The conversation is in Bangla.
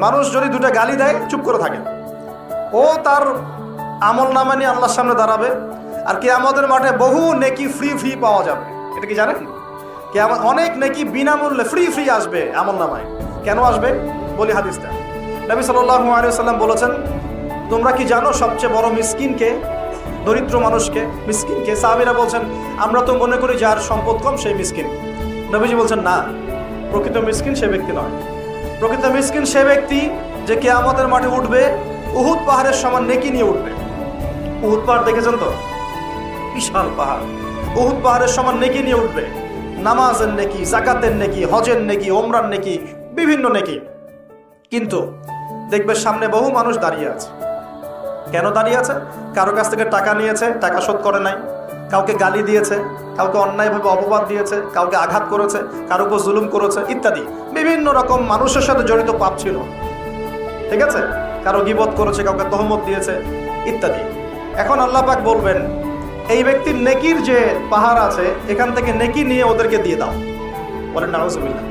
মানুষ যদি দুটো গালি দেয় চুপ করে থাকে, ও তার আমল নামা নিয়ে আল্লাহর সামনে দাঁড়াবে। আর কিয়ামতের মাঠে বহু নেকি ফ্রি ফ্রি পাওয়া যাবে। এটা কি জানেন? কিয়ামত অনেক নেকি বিনামূল্যে ফ্রি ফ্রি আসবে আমল নামায়। কেন আসবে বলি হাদিসটা। নবী সাল্লাল্লাহু আলাইহি ওয়াসাল্লাম বলেছেন, তোমরা কি জানো সবচেয়ে বড় মিসকিনকে? দরিদ্র মানুষকে, মিসকিনকে। সাহাবীরা বলছেন, আমরা তো মনে করি যার সম্পদ কম সেই মিসকিন। নবীজি বলছেন, না, প্রকৃত মিসকিন সে ব্যক্তি নয়। প্রকৃত মিসকিন সে ব্যক্তি যে কিয়ামতের মাঠে উঠবে উহুদ পাহাড়ের সমান নেকি নিয়ে উঠবে। উহুদ পাহাড় দেখেছেন তো? বিশাল পাহাড়। উহুদ পাহাড়ের সমান নেকি নিয়ে উঠবে। নামাজের নেকি, যাকাতের নেকি, হজের নেকি, ওমরার নেকি, বিভিন্ন নেকি। কিন্তু দেখবে সামনে বহু মানুষ দাঁড়িয়ে আছে। কেন দাঁড়িয়ে আছে? কারো কাছ থেকে টাকা নিয়েছে, টাকা শোধ করে নাই, কাউকে গালি দিয়েছে, কাউকে অন্যায়ভাবে অপবাদ দিয়েছে, কাউকে আঘাত করেছে, কারো উপর জুলুম করেছে ইত্যাদি। বিভিন্ন রকম মানুষের সাথে জড়িত পাপ ছিল, ঠিক আছে? কারো গীবত করেছে, কাউকে তহমত দিয়েছে ইত্যাদি। এখন আল্লাহ পাক বলবেন, এই ব্যক্তির নেকির যে পাহাড় আছে এখান থেকে নেকি নিয়ে ওদেরকে দিয়ে দাও। বলেন নাউজুবিল্লাহ।